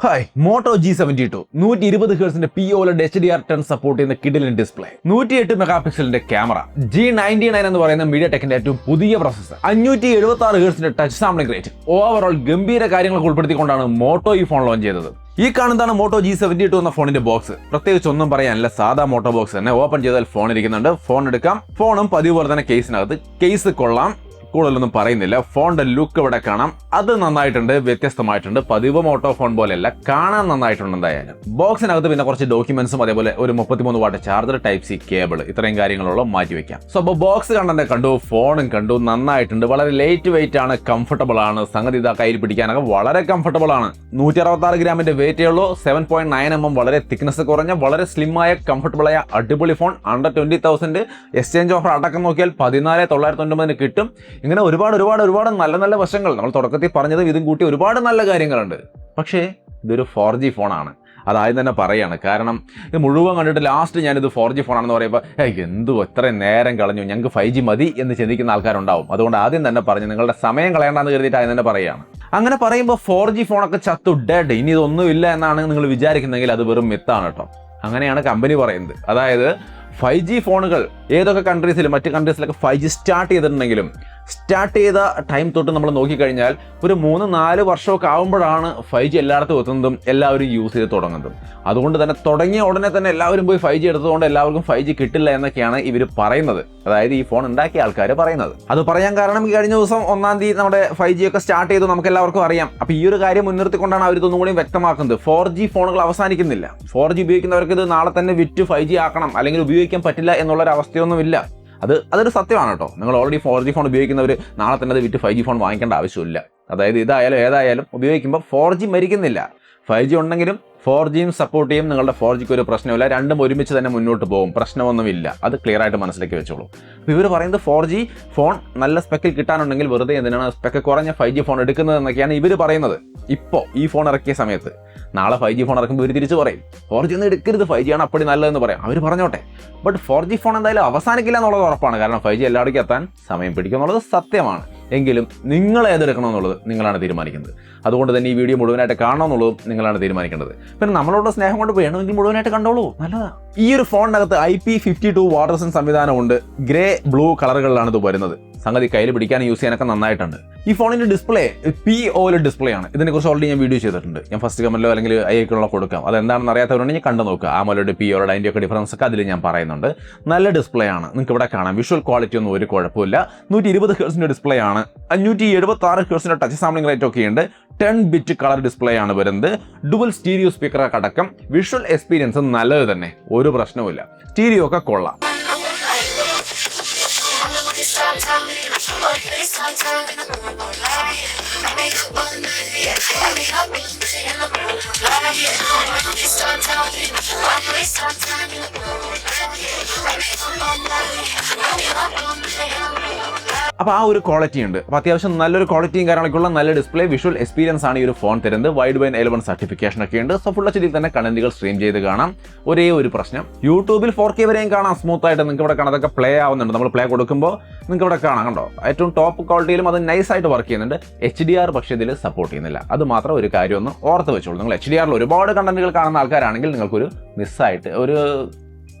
Hi, Moto G72 120 Hz POLED HDR10 support ചെയ്യുന്ന കിഡിലൻ display 108 മെഗാപിക്സലിന്റെ camera G99 എന്ന് പറയുന്ന മീഡിയ ടെക്കിന്റെ ഏറ്റവും പുതിയ processor 576 Hz touch sampling rate overall ഗംഭീര കാര്യങ്ങൾ ഉൾപ്പെടുത്തിക്കൊണ്ടാണ് മോട്ടോ ഈ ഫോൺ ലോഞ്ച് ചെയ്തത്. ഈ കാണുന്നതാണ് മോട്ടോ G72 എന്ന ഫോണിന്റെ ബോക്സ്. പ്രത്യേകിച്ച് ഒന്നും പറയാനില്ല, സാധാ മോട്ടോ ബോക്സ് തന്നെ. ഓപ്പൺ ചെയ്താൽ ഫോൺ ഇരിക്കുന്നുണ്ട്, ഫോൺ എടുക്കാം. ഫോണും പതിവ് പോലെ തന്നെ കേസിനകത്ത്. കേസ് കൊള്ളാം, കൂടുതലൊന്നും പറയുന്നില്ല. ഫോണിന്റെ ലുക്ക് ഇവിടെ കാണാം, അത് നന്നായിട്ടുണ്ട്, വ്യത്യസ്തമായിട്ടുണ്ട്. പതിവ് മോട്ടോ ഫോൺ പോലെയല്ല, കാണാൻ നന്നായിട്ടുണ്ട്. എന്തായാലും ബോക്സിനകത്ത് പിന്നെ കുറച്ച് ഡോക്യുമെന്റ്സും അതേപോലെ ഒരു 33 what charger, type C cable, ഇത്രയും കാര്യങ്ങളുള്ള മാറ്റി വെക്കാം. സോ അപ്പോൾ ബോക്സ് കണ്ടന്റ് കണ്ടു, ഫോണും കണ്ടു, നന്നായിട്ടുണ്ട്. വളരെ ലൈറ്റ് വെയിറ്റ് ആണ്, കംഫർട്ടബിൾ ആണ്. സംഗതി ഇതാ കയ്യിൽ പിടിക്കാനൊക്കെ വളരെ കംഫർട്ടബിൾ ആണ്. 166 ഗ്രാമിന്റെ വെയിറ്റേ ഉള്ളൂ. 7.9 mm വളരെ തിക്നെസ് കുറഞ്ഞ, വളരെ സ്ലിം ആയ, കംഫർട്ടബിൾ ആയ അടിപൊളി ഫോൺ. അണ്ടർ 20,000 എക്സ്ചേഞ്ച് ഓഫർ അടക്കം നോക്കിയാൽ 14,990 കിട്ടും. ഇങ്ങനെ ഒരുപാട് നല്ല നല്ല വശങ്ങൾ നമ്മൾ തുടക്കത്തിൽ പറഞ്ഞത് ഇതും കൂട്ടി ഒരുപാട് നല്ല കാര്യങ്ങളുണ്ട്. പക്ഷേ ഇതൊരു 4G ഫോണാണ്. അതായത് തന്നെ പറയാണ്. കാരണം ഇത് മുഴുവൻ കണ്ടിട്ട് ലാസ്റ്റ് ഞാനിത് 4G ഫോണാണെന്ന് പറയുമ്പോൾ എന്തോ എത്ര നേരം കളഞ്ഞു, ഞങ്ങൾക്ക് 5G മതി എന്ന് ചിന്തിക്കുന്ന ആൾക്കാരുണ്ടാവും. അതുകൊണ്ട് ആദ്യം തന്നെ പറഞ്ഞു, നിങ്ങളുടെ സമയം കളയേണ്ടെന്ന് കരുതിയിട്ട് ആദ്യം തന്നെ പറയുകയാണ്. അങ്ങനെ പറയുമ്പോൾ 4G ഫോണൊക്കെ ചത്തു, ഡെഡ്, ഇനി ഇതൊന്നുമില്ല എന്നാണ് നിങ്ങൾ വിചാരിക്കുന്നെങ്കിൽ അത് വെറും മിത്താണ് കേട്ടോ. അങ്ങനെയാണ് കമ്പനി പറയുന്നത്. അതായത് 5G ഫോണുകൾ ഏതൊക്കെ കൺട്രീസിൽ, മറ്റ് കൺട്രീസിലൊക്കെ 5G സ്റ്റാർട്ട് ചെയ്തിട്ടുണ്ടെങ്കിലും സ്റ്റാർട്ട് ചെയ്ത ടൈം തൊട്ട് നമ്മൾ നോക്കിക്കഴിഞ്ഞാൽ ഒരു 3-4 വർഷമൊക്കെ ആകുമ്പോഴാണ് 5G എല്ലായിടത്തും എത്തുന്നതും എല്ലാവരും യൂസ് ചെയ്ത് തുടങ്ങുന്നതും. അതുകൊണ്ട് തന്നെ തുടങ്ങിയ ഉടനെ തന്നെ എല്ലാവരും പോയി 5G എടുത്തതുകൊണ്ട് എല്ലാവർക്കും 5G കിട്ടില്ല എന്നൊക്കെയാണ് ഇവർ പറയുന്നത്. അതായത് ഈ ഫോൺ ഉണ്ടാക്കിയ ആൾക്കാർ പറയുന്നത്. അത് പറയാൻ കാരണം കഴിഞ്ഞ ദിവസം 1-ാം തീയതി നമ്മുടെ 5G ഒക്കെ സ്റ്റാർട്ട് ചെയ്തു, നമുക്ക് എല്ലാവർക്കും അറിയാം. അപ്പോൾ ഈ ഒരു കാര്യം മുൻനിർത്തിക്കൊണ്ടാണ് അവർ ഇതൊന്നും കൂടി വ്യക്തമാക്കുന്നത്. 4G ഫോണുകൾ അവസാനിക്കുന്നില്ല. 4G ഉപയോഗിക്കുന്നവർക്ക് ഇത് നാളെ തന്നെ വിറ്റ് 5G ആക്കണം, അല്ലെങ്കിൽ ഉപയോഗിക്കാൻ പറ്റില്ല എന്നുള്ളൊരു അവസ്ഥയൊന്നുമില്ല. അതൊരു സത്യമാണ് കേട്ടോ. നിങ്ങൾ ഓൾറെഡി 4G ഫോൺ ഉപയോഗിക്കുന്നവർ നാളെ തന്നെ അത് വിറ്റ് 5G ഫോൺ വാങ്ങിക്കേണ്ട ആവശ്യമില്ല. അതായത് ഇതായാലും ഏതായാലും ഉപയോഗിക്കുമ്പോൾ 4G മരിക്കുന്നില്ല. 5G ഉണ്ടെങ്കിലും 4Gയും സപ്പോർട്ട് ചെയ്യും. നിങ്ങളുടെ 4Gക്ക് ഒരു പ്രശ്നമില്ല, രണ്ടും ഒരുമിച്ച് തന്നെ മുന്നോട്ട് പോകും, പ്രശ്നമൊന്നുമില്ല. അത് ക്ലിയർ ആയിട്ട് മനസ്സിലാക്കി വെച്ചോളൂ. അപ്പോൾ ഇവർ പറയുന്നത് 4G ഫോൺ നല്ല സ്പെക്കിൽ കിട്ടാനുണ്ടെങ്കിൽ വെറുതെ എന്തിനാണ് സ്പെക്ക് കുറഞ്ഞ 5G ഫോൺ എടുക്കുന്നത് എന്നൊക്കെയാണ് ഇവർ പറയുന്നത്. ഇപ്പോൾ ഈ ഫോൺ ഇറക്കിയ സമയത്ത് നാളെ 5G ഫോൺ ഇറക്കുമ്പോൾ ഇവർ തിരിച്ച് പറയും 4G ഒന്നും എടുക്കരുത്, 5G ആണ് അപ്പടി നല്ലതെന്ന് പറയാം. അവർ പറഞ്ഞോട്ടെ. ബട്ട് 4G ഫോൺ എന്തായാലും അവസാനിക്കില്ല എന്നുള്ളത് ഉറപ്പാണ്. കാരണം 5G എല്ലായിടേക്കും എത്താൻ സമയം പിടിക്കും എന്നുള്ളത് സത്യമാണ്. എങ്കിലും നിങ്ങൾ ഏതെടുക്കണമെന്നുള്ളത് നിങ്ങളാണ് തീരുമാനിക്കുന്നത്. അതുകൊണ്ട് തന്നെ ഈ വീഡിയോ മുഴുവനായിട്ട് കാണണമെന്നുള്ളതും നിങ്ങളാണ് തീരുമാനിക്കേണ്ടത്. പിന്നെ നമ്മളോട് സ്നേഹം കൊണ്ട് വേണമെങ്കിൽ മുഴുവനായിട്ട് കണ്ടോളൂ, നല്ലതാണ്. ഈ ഒരു ഫോണിനകത്ത് IP52 വാട്ടർ റെസിസ്റ്റൻസ് സംവിധാനമുണ്ട്. ഗ്രേ ബ്ലൂ കളറുകളിലാണ് ഇത് വരുന്നത്. സംഗതി കയ്യിൽ പിടിക്കാനും യൂസ് ചെയ്യാനൊക്കെ നന്നായിട്ടുണ്ട്. ഈ ഫോണിന്റെ ഡിസ്പ്ലേ POLED ഡിസ്പ്ലേ ആണ്. ഇതിനെക്കുറിച്ച് ഓൾറെഡി ഞാൻ വീഡിയോ ചെയ്തിട്ടുണ്ട്. ഞാൻ ഫസ്റ്റ് കമന്റിലോ അല്ലെങ്കിൽ ഐക്കണിലോ കൊടുക്കാം. അതെന്താണെന്ന് അറിയാത്തവരുണ്ടെങ്കിൽ കണ്ടു നോക്കുക. AMOLED POLED അതിൻ്റെയൊക്കെ ഡിഫറൻസ് ഒക്കെ അതിൽ ഞാൻ പറയുന്നുണ്ട്. നല്ല ഡിസ്പ്ലേ ആണ്, നിങ്ങൾക്ക് ഇവിടെ കാണാം. വിഷ്വൽ ക്വാളിറ്റി ഒന്നും ഒരു കുഴപ്പമില്ല. 120 Hz ഡിസ്പ്ലേ ആണ്. 576 Hz ടച്ച് സാമ്പിളിംഗ് റേറ്റ് ഒക്കെ ഉണ്ട്. 10 ബിറ്റ് കളർ ഡിസ്പ്ലേ ആണ് വരുന്നത്. ഡുവൽ സ്റ്റീരിയോ സ്പീക്കറൊക്കെ അടക്കം. വിഷ്വൽ എക്സ്പീരിയൻസ് നല്ലത് തന്നെ, ഒരു പ്രശ്നവുമില്ല. സ്റ്റീരിയോ ഒക്കെ കൊള്ളാം. അപ്പോൾ ആ ഒരു ക്വാളിറ്റി ഉണ്ട്. അപ്പോൾ അത്യാവശ്യം നല്ലൊരു ക്വാളിറ്റിയും കാര്യങ്ങളൊക്കെയുള്ള നല്ല ഡിസ്പ്ലേ, വിഷ്വൽ എക്സ്പീരിയൻസ് ആണ് ഈ ഒരു ഫോൺ തരുന്നത്. വൈഡ് ബാൻഡ് 11 സർട്ടിഫിക്കേഷൻ ഒക്കെ ഉണ്ട്. സോ ഫുൾ HD തന്നെ കണ്ടന്റുകൾ സ്ട്രീം ചെയ്ത് കാണാം. ഒരേ ഒരു പ്രശ്നം, യൂട്യൂബിൽ 4K വരെയും കാണാം സ്മൂത്ത് ആയിട്ട്. നിങ്ങൾക്ക് ഇവിടെ കാണാൻ അതൊക്കെ പ്ലേ ആവുന്നുണ്ട്. നമ്മൾ പ്ലേ കൊടുക്കുമ്പോൾ നിങ്ങൾക്ക് ഇവിടെ കാണാം, കണ്ടോ, ഏറ്റവും ടോപ്പ് ക്വാളിറ്റിയിലും അത് നൈസായിട്ട് വർക്ക് ചെയ്യുന്നുണ്ട്. HDR പക്ഷേ ഇതിൽ സപ്പോർട്ട് ചെയ്യുന്നില്ല. അത് മാത്രം ഒരു കാര്യം ഒന്ന് ഓർത്ത് വെച്ചോളൂ. നിങ്ങൾ HDRൽ ഒരുപാട് കണ്ടന്റുകൾ കാണുന്ന ആൾക്കാരാണെങ്കിൽ നിങ്ങൾക്കൊരു മിസ്സായിട്ട് ഒരു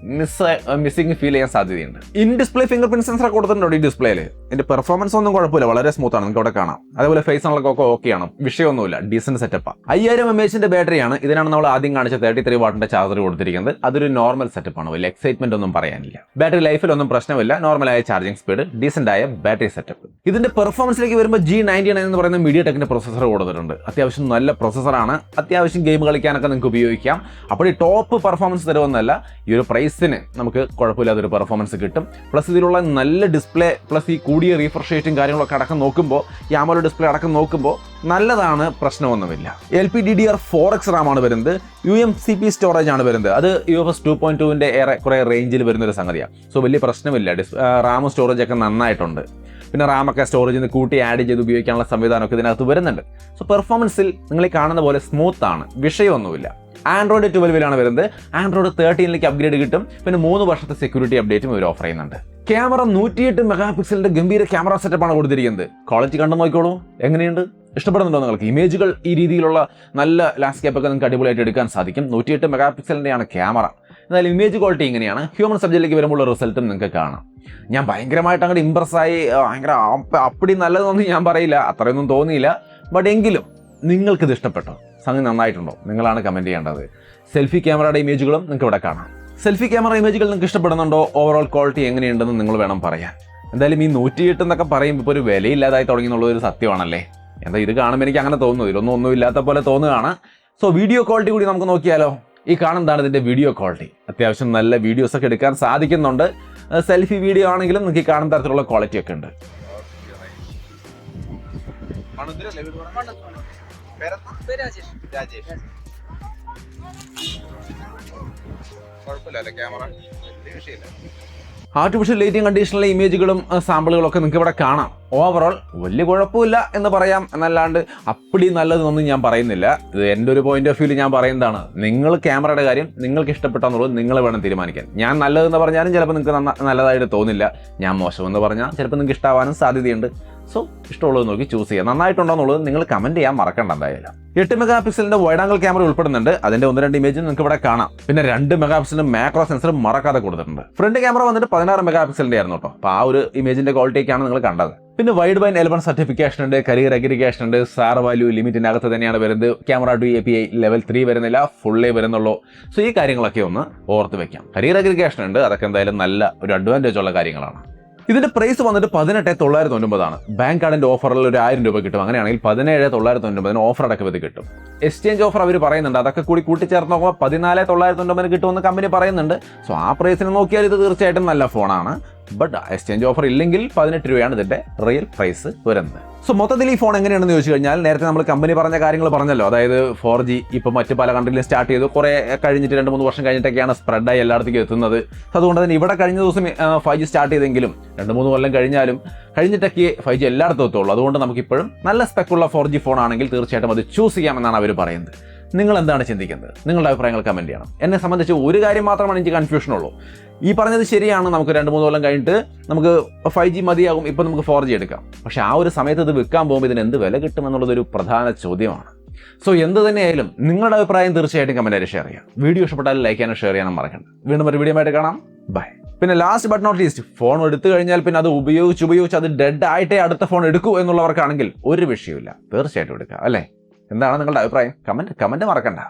മിസ്സിംഗ് ഫീൽ ചെയ്യാൻ സാധ്യതയുണ്ട്. In display finger print sensor കൊടുത്തിട്ടുണ്ട് ഈ ഡിസ്പ്ലേയിൽ. ഇതിന്റെ പെർഫോമൻസ് ഒന്നും കുഴപ്പമില്ല, വളരെ സ്മൂത്ത് ആണ്, നിങ്ങൾക്ക് ഇവിടെ കാണാം. അതേപോലെ ഫേസ് അൺലോക്ക് ഓക്കെയാണ്, വിഷയമൊന്നുമില്ല, ഡീസന്റ് സെറ്റപ്പാണ്. 5000 mAh ബാറ്ററിയാണ്. ഇതിനാണ് നമ്മൾ ആദ്യം കാണിച്ച 33 വാട്ടിന്റെ ചാർജർ കൊടുത്തിരിക്കുന്നത്. അതൊരു നോർമൽ സെറ്റപ്പാണ്, വലിയ എക്സൈറ്റ്മെന്റ് ഒന്നും പറയാനില്ല. ബാറ്ററി ലൈഫിലൊന്നും പ്രശ്നമില്ല, നോർമലായ ചാർജിങ് സ്പീഡ്, ഡീസന്റ് ആയ ബാറ്ററി സെറ്റപ്പ്. ഇതിന്റെ പെർഫോമൻസിലേക്ക് വരുമ്പോൾ G99 എന്ന് പറയുന്ന മീഡിയ ടെക്കിന്റെ പ്രൊസസർ കൊടുത്തിട്ടുണ്ട്. അത്യാവശ്യം നല്ല പ്രൊസസറാണ്. അത്യാവശ്യം ഗെയിം കളിക്കാനൊക്കെ നിങ്ങൾക്ക് ഉപയോഗിക്കാം. അപ്പോൾ ഈ ടോപ്പ് പെർഫോമൻസ് തരുമെന്നല്ല, ഈ ഒരു പ്രൈസിന് നമുക്ക് കുഴപ്പമില്ലാത്തൊരു പെർഫോമൻസ് കിട്ടും. പ്ലസ് ഇതിലുള്ള നല്ല ഡിസ്പ്ലേ, പ്ലസ് ഈ കൂടിയ റീഫ്രഷ് റേറ്റും കാര്യങ്ങളൊക്കെ അടക്കം നോക്കുമ്പോൾ, ഈ AMOLED ഡിസ്പ്ലേ അടക്കം നോക്കുമ്പോൾ നല്ലതാണ്, പ്രശ്നമൊന്നുമില്ല. LPDDR4X RAM ആണ് വരുന്നത്. UMCP സ്റ്റോറേജ് ആണ് വരുന്നത്. അത് UFS 2.2ന്റെ കുറെ റേഞ്ചിൽ വരുന്നൊരു സംഗതിയാണ്. സോ വലിയ പ്രശ്നമില്ല. റാം സ്റ്റോറേജ് ഒക്കെ നന്നായിട്ടുണ്ട്. പിന്നെ റാമൊക്കെ സ്റ്റോറേജിൽ നിന്ന് കൂട്ടി ആഡ് ചെയ്ത് ഉപയോഗിക്കാനുള്ള സംവിധാനമൊക്കെ ഇതിനകത്ത് വരുന്നുണ്ട്. സോ പെർഫോമൻസിൽ നിങ്ങൾ ഈ കാണുന്ന പോലെ സ്മൂത്ത് ആണ്, വിഷയമൊന്നുമില്ല. ആൻഡ്രോയിഡ് 12 വരുന്നത്. ആൻഡ്രോയിഡ് 13 അപ്ഗ്രേഡ് കിട്ടും. പിന്നെ 3 വർഷത്തെ സെക്യൂരിറ്റി അപ്ഡേറ്റും ഇവർ ഓഫർ ചെയ്യുന്നുണ്ട്. ക്യാമറ 108 മെഗാ പിക്സലിന്റെ ഗംഭീര ക്യാമറ സെറ്റപ്പാണ് കൊടുത്തിരിക്കുന്നത്. ക്വാളിറ്റി കണ്ടു നോക്കിക്കോളൂ, എങ്ങനെയുണ്ട്, ഇഷ്ടപ്പെടുന്നുണ്ടോ നിങ്ങൾക്ക്? ഇമേജുകൾ ഈ രീതിയിലുള്ള നല്ല ലാൻഡ്സ്കേപ്പ് ഒക്കെ നിങ്ങൾക്ക് അടിപൊളിയായിട്ട് എടുക്കാൻ സാധിക്കും. 108 മെഗാ പിക്സലിന്റെയാണ് ക്യാമറ. എന്നാൽ ഇമേജ് ക്വാളിറ്റി ഇങ്ങനെയാണ്. ഹ്യൂമൻ സബ്ജക്റ്റിലേക്ക് വരുമ്പോൾ റിസൾട്ടും നിങ്ങൾക്ക് കാണാം. ഞാൻ ഭയങ്കരമായിട്ട് അങ്ങോട്ട് ഇമ്പ്രസ്സായി, ഭയങ്കര അപ്പടി നല്ലതൊന്നും ഞാൻ പറയില്ല, അത്രയൊന്നും തോന്നിയില്ല. ബട്ട് എങ്കിലും നിങ്ങൾക്കിത് ഇഷ്ടപ്പെട്ടോ? സംഗതി നന്നായിട്ടുണ്ടോ? നിങ്ങളാണ് കമൻറ്റ് ചെയ്യേണ്ടത്. സെൽഫി ക്യാമറയുടെ ഇമേജുകളും നിങ്ങൾക്ക് ഇവിടെ കാണാം. സെൽഫി ക്യാമറ ഇമേജുകൾ നിങ്ങൾക്ക് ഇഷ്ടപ്പെടുന്നുണ്ടോ? ഓവറോൾ ക്വാളിറ്റി എങ്ങനെയുണ്ടെന്ന് നിങ്ങൾ വേണം പറയാൻ. എന്തായാലും ഈ 108 എന്നൊക്കെ പറയുമ്പോൾ ഇപ്പോൾ ഒരു വിലയില്ലാതായി തുടങ്ങി എന്നുള്ളൊരു സത്യമാണല്ലേ. എന്താ ഇത് കാണുമ്പോൾ എനിക്ക് അങ്ങനെ തോന്നുന്നു, ഇതിലൊന്നും ഇല്ലാത്ത പോലെ തോന്നുകയാണ്. സോ വീഡിയോ ക്വാളിറ്റി കൂടി നമുക്ക് നോക്കിയാലോ. ഈ കാണുന്നതാണ് ഇതിൻ്റെ വീഡിയോ ക്വാളിറ്റി. അത്യാവശ്യം നല്ല വീഡിയോസ് ഒക്കെ എടുക്കാൻ സാധിക്കുന്നുണ്ട്. സെൽഫി വീഡിയോ ആണെങ്കിലും നിങ്ങൾക്ക് ഈ കാണുന്ന തരത്തിലുള്ള ക്വാളിറ്റി ഒക്കെ ഉണ്ട്. ആർട്ടിഫിഷ്യൽ ലൈറ്റിംഗ് കണ്ടീഷനിലെ ഇമേജുകളും സാമ്പിളുകളും ഒക്കെ നിങ്ങൾക്ക് ഇവിടെ കാണാം. ഓവറോൾ വലിയ കുഴപ്പമില്ല എന്ന് പറയാം, എന്നല്ലാണ്ട് അപ്പടി നല്ലതെന്നൊന്നും ഞാൻ പറയുന്നില്ല. ഇത് എൻ്റെ ഒരു പോയിന്റ് ഓഫ് വ്യൂവിൽ ഞാൻ പറയുന്നതാണ്. നിങ്ങൾ ക്യാമറയുടെ കാര്യം നിങ്ങൾക്ക് ഇഷ്ടപ്പെട്ടാന്നുള്ളത് നിങ്ങൾ വേണം തീരുമാനിക്കാൻ. ഞാൻ നല്ലതെന്ന് പറഞ്ഞാലും ചിലപ്പോൾ നിങ്ങൾക്ക് നല്ലതായിട്ട് തോന്നില്ല. ഞാൻ മോശമെന്ന് പറഞ്ഞാൽ ചിലപ്പോൾ നിങ്ങൾക്ക് ഇഷ്ടമാവാനും സാധ്യതയുണ്ട്. സോ ഇഷ്ടമുള്ളത് നോക്കി ചൂസ് ചെയ്യുക. നന്നായിട്ടുണ്ടോ എന്നുള്ളത് നിങ്ങൾ കമൻറ്റ് ചെയ്യാൻ മറക്കണ്ട. എന്തായാലും 8 മെഗാ പിക്സലിന്റെ വൈഡ് ആംഗിൾ ക്യാമറ ഉൾപ്പെടുന്നുണ്ട്. അതിന്റെ 1-2 ഇമേജ് നിങ്ങൾക്ക് ഇവിടെ കാണാം. പിന്നെ 2 മെഗാ പിക്സലിന്റെ മാക്രോ സെൻസർ മറക്കാതെ കൊടുത്തിട്ടുണ്ട്. ഫ്രണ്ട് ക്യാമറ വന്നിട്ട് 16 മെഗാ പിക്സലിന്റെ ആയിരുന്നു കേട്ടോ. അപ്പോൾ ആ ഒരു ഇമേജിന്റെ ക്വാളിറ്റിയൊക്കെയാണ് നിങ്ങൾ കണ്ടത്. പിന്നെ വൈഡ് ബൈൻ L1 സർട്ടിഫിക്കേഷൻ ഉണ്ട്, കരിയർ അഗ്രിഗേഷൻ ഉണ്ട്, സാർ വാല്യൂ ലിമിറ്റിനകത്ത് തന്നെയാണ് വരുന്നത്. ക്യാമറ 2 API ലെവൽ 3 വരുന്നില്ല, ഫുള്ളേ വരുന്നുള്ളൂ. സോ ഈ കാര്യങ്ങളൊക്കെ ഒന്ന് ഓർത്ത് വെക്കാം. കരിയർ അഗ്രിഗേഷൻ ഉണ്ട്, അതൊക്കെ എന്തായാലും നല്ല ഒരു അഡ്വാൻറ്റേജ് ഉള്ള കാര്യങ്ങളാണ്. ഇതിന്റെ പ്രൈസ് വന്നിട്ട് 18,999. ബാങ്ക് കാർഡിന്റെ ഓഫറിൽ ഒരു 1000 രൂപ കിട്ടും. അങ്ങനെയാണെങ്കിൽ 17,999 ഓഫർ അടക്കം ഇത് കിട്ടും. എക്സ്ചേഞ്ച് ഓഫർ അവർ പറയുന്നുണ്ട്. അതൊക്കെ കൂടി കൂട്ടിച്ചേർത്ത് നോക്കുമ്പോൾ 14,999 കിട്ടുമെന്ന് കമ്പനി പറയുന്നുണ്ട്. സോ ആ പ്രൈസിന് നോക്കിയാൽ ഇത് തീർച്ചയായിട്ടും നല്ല ഫോണാണ്. ബട്ട് എക്സ്ചേഞ്ച് ഓഫർ ഇല്ലെങ്കിൽ 18 രൂപയാണ് ഇതിന്റെ റിയൽ പ്രൈസ് വരുന്നത്. സോ മൊത്തത്തിൽ ഈ ഫോൺ എങ്ങനെയാണെന്ന് ചോദിച്ചു കഴിഞ്ഞാൽ, നേരത്തെ നമ്മൾ കമ്പനി പറഞ്ഞ കാര്യങ്ങൾ പറഞ്ഞല്ലോ. അതായത് 4G ഇപ്പോൾ മറ്റ് പല കൺട്രിയിലും സ്റ്റാർട്ട് ചെയ്തു. കുറേ കഴിഞ്ഞിട്ട് 2-3 വർഷം കഴിഞ്ഞിട്ടൊക്കെയാണ് സ്പ്രെഡായി എല്ലായിടത്തേക്കും എത്തുന്നത്. അതുകൊണ്ട് തന്നെ ഇവിടെ കഴിഞ്ഞ ദിവസം 5G സ്റ്റാർട്ട് ചെയ്തെങ്കിലും 2-3 കൊല്ലം കഴിഞ്ഞിട്ടൊക്കെ 5G എല്ലായിടത്തും എത്തുള്ളൂ. അതുകൊണ്ട് നമുക്കിപ്പോഴും നല്ല സ്പെക്കുള്ള 4G ഫോൺ ആണെങ്കിൽ തീർച്ചയായിട്ടും അത് ചൂസ് ചെയ്യാമെന്നാണ് അവർ പറയുന്നത്. നിങ്ങൾ എന്താണ് ചിന്തിക്കുന്നത്? നിങ്ങളുടെ അഭിപ്രായങ്ങൾ കമൻറ്റ് ചെയ്യണം. എന്നെ സംബന്ധിച്ച് ഒരു കാര്യം മാത്രമാണ് എനിക്ക് കൺഫ്യൂഷൻ ഉള്ളൂ. ഈ പറഞ്ഞത് ശരിയാണ്, നമുക്ക് 2-3 കൊല്ലം കഴിഞ്ഞിട്ട് നമുക്ക് 5G മതിയാകും, ഇപ്പോൾ നമുക്ക് 4G എടുക്കാം. പക്ഷേ ആ ഒരു സമയത്ത് ഇത് വിൽക്കാൻ പോകുമ്പോൾ ഇതിന് എന്ത് വില കിട്ടുമെന്നുള്ളതൊരു പ്രധാന ചോദ്യമാണ്. സോ എന്ത് തന്നെയായാലും നിങ്ങളുടെ അഭിപ്രായം തീർച്ചയായിട്ടും കമൻറ്റായിട്ട് ഷെയർ ചെയ്യാം. വീഡിയോ ഇഷ്ടപ്പെട്ടാൽ ലൈക്ക് ചെയ്യാനും ഷെയർ ചെയ്യാനും മറക്കണ്ട. വീണ്ടും ഒരു വീഡിയോ ആയിട്ട് കാണാം. ബൈ. പിന്നെ last but not least, phone എടുത്തു കഴിഞ്ഞാൽ പിന്നെ അത് ഉപയോഗിച്ച് അത് ഡെഡ് ആയിട്ടേ അടുത്ത ഫോൺ എടുക്കൂ എന്നുള്ളവർക്കാണെങ്കിൽ ഒരു വിഷയമില്ല, തീർച്ചയായിട്ടും എടുക്കുക അല്ലേ? എന്താണ് നിങ്ങളുടെ അഭിപ്രായം? കമൻറ്റ് മറക്കണ്ട.